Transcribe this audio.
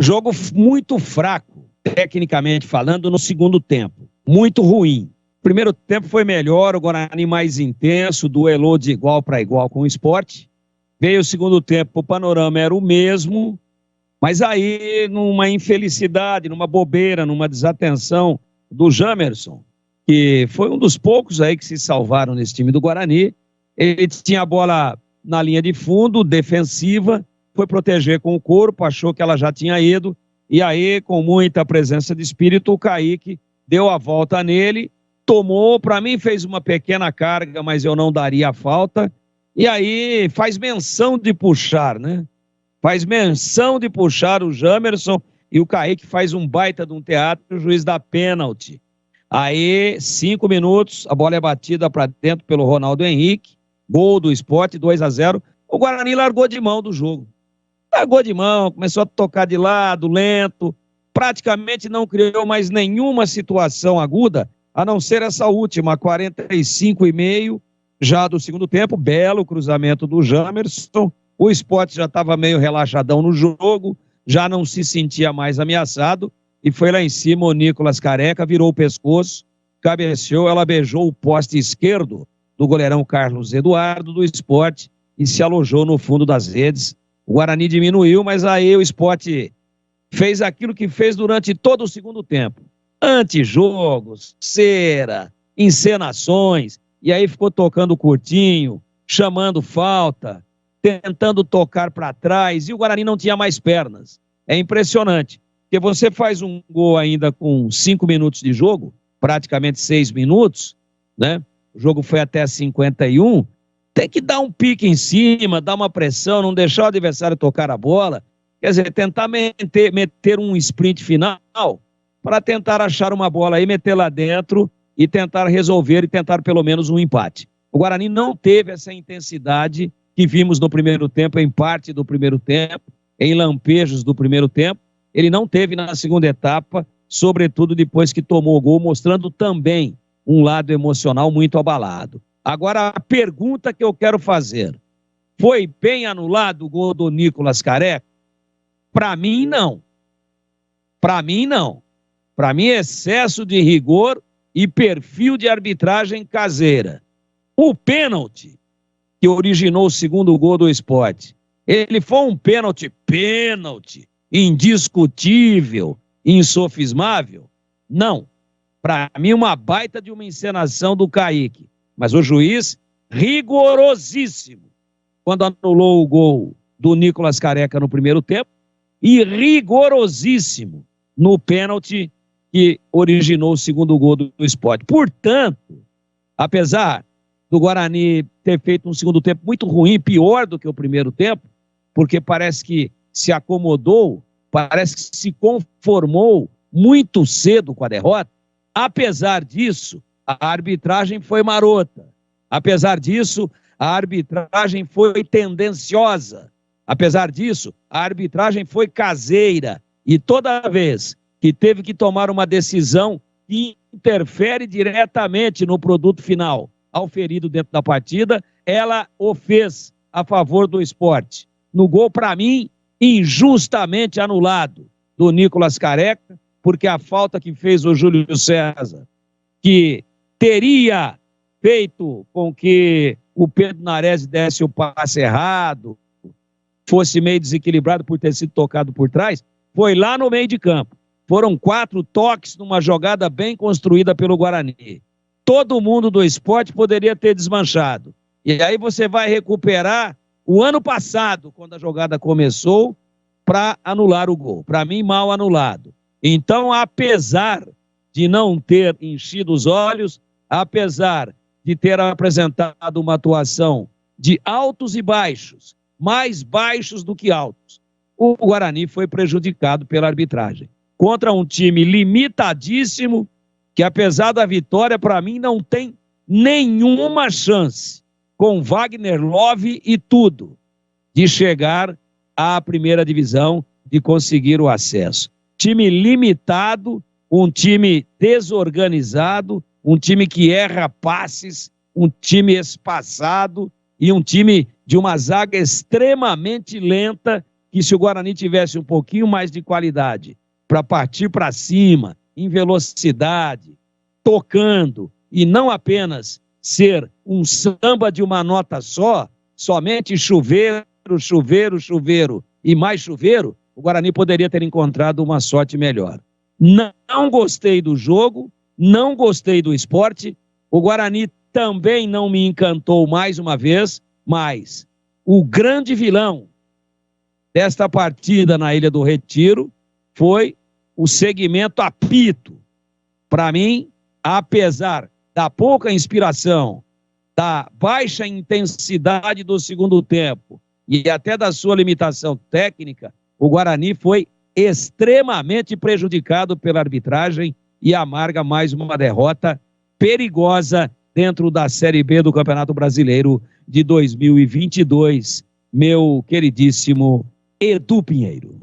Jogo muito fraco, tecnicamente falando, no segundo tempo. Muito ruim. O primeiro tempo foi melhor, o Guarani mais intenso, duelou de igual para igual com o Sport. Veio o segundo tempo, o panorama era o mesmo, mas aí, numa infelicidade, numa bobeira, numa desatenção do Jamerson, que foi um dos poucos aí que se salvaram nesse time do Guarani, ele tinha a bola na linha de fundo, defensiva, foi proteger com o corpo, achou que ela já tinha ido, e aí, com muita presença de espírito, o Kaique deu a volta nele, tomou, para mim fez uma pequena carga, mas eu não daria a falta, e aí faz menção de puxar, né? Faz menção de puxar o Jamerson, e o Kaique faz um baita de um teatro, o juiz dá pênalti. Aí, 5 minutos, a bola é batida para dentro pelo Ronaldo Henrique, gol do Sport, 2-0, o Guarani largou de mão do jogo. Largou de mão, começou a tocar de lado, lento, praticamente não criou mais nenhuma situação aguda, a não ser essa última, 45,5, já do segundo tempo, belo cruzamento do Jamerson, o Sport já estava meio relaxadão no jogo, já não se sentia mais ameaçado, e foi lá em cima o Nicolas Careca, virou o pescoço, cabeceou, ela beijou o poste esquerdo do goleirão Carlos Eduardo do Sport e se alojou no fundo das redes. O Guarani diminuiu, mas aí o Sport fez aquilo que fez durante todo o segundo tempo. Antijogos, cera, encenações, e aí ficou tocando curtinho, chamando falta, tentando tocar para trás, e o Guarani não tinha mais pernas. É impressionante, porque você faz um gol ainda com 5 minutos de jogo, praticamente 6 minutos, né? O jogo foi até 51, tem que dar um pique em cima, dar uma pressão, não deixar o adversário tocar a bola, quer dizer, tentar meter um sprint final para tentar achar uma bola aí, meter lá dentro e tentar resolver e tentar pelo menos um empate. O Guarani não teve essa intensidade que vimos no primeiro tempo, em parte do primeiro tempo, em lampejos do primeiro tempo, ele não teve na segunda etapa, sobretudo depois que tomou o gol, mostrando também um lado emocional muito abalado. Agora, a pergunta que eu quero fazer, foi bem anulado o gol do Nicolas Careca? Para mim, não. Para mim, não. Para mim, excesso de rigor e perfil de arbitragem caseira. O pênalti que originou o segundo gol do Sport, ele foi um pênalti indiscutível, insofismável? Não. Para mim, uma baita de uma encenação do Kaique. Mas o juiz, rigorosíssimo, quando anulou o gol do Nicolas Careca no primeiro tempo, e rigorosíssimo no pênalti que originou o segundo gol do Sport. Portanto, apesar do Guarani ter feito um segundo tempo muito ruim, pior do que o primeiro tempo, porque parece que se acomodou, parece que se conformou muito cedo com a derrota, apesar disso, a arbitragem foi marota. Apesar disso, a arbitragem foi tendenciosa. Apesar disso, a arbitragem foi caseira. E toda vez que teve que tomar uma decisão que interfere diretamente no produto final ao ferido dentro da partida, ela o fez a favor do Sport. No gol, para mim, injustamente anulado do Nicolas Careca, porque a falta que fez o Júlio César, que teria feito com que o Pedro Nares desse o passe errado, fosse meio desequilibrado por ter sido tocado por trás, foi lá no meio de campo. Foram 4 toques numa jogada bem construída pelo Guarani. Todo mundo do Sport poderia ter desmanchado. E aí você vai recuperar o ano passado, quando a jogada começou, para anular o gol. Para mim, mal anulado. Então, apesar de não ter enchido os olhos, apesar de ter apresentado uma atuação de altos e baixos, mais baixos do que altos, o Guarani foi prejudicado pela arbitragem. Contra um time limitadíssimo, que apesar da vitória, para mim, não tem nenhuma chance, com Wagner Love e tudo, de chegar à primeira divisão, de conseguir o acesso. Time limitado, um time desorganizado, um time que erra passes, um time espaçado e um time de uma zaga extremamente lenta que se o Guarani tivesse um pouquinho mais de qualidade para partir para cima, em velocidade, tocando, e não apenas ser um samba de uma nota só, somente chuveiro, chuveiro, chuveiro e mais chuveiro, o Guarani poderia ter encontrado uma sorte melhor. Não gostei do jogo, não gostei do esporte, o Guarani também não me encantou mais uma vez, mas o grande vilão desta partida na Ilha do Retiro foi o segmento apito. Para mim, apesar da pouca inspiração, da baixa intensidade do segundo tempo e até da sua limitação técnica, o Guarani foi extremamente prejudicado pela arbitragem e amarga mais uma derrota perigosa dentro da Série B do Campeonato Brasileiro de 2022, meu queridíssimo Edu Pinheiro.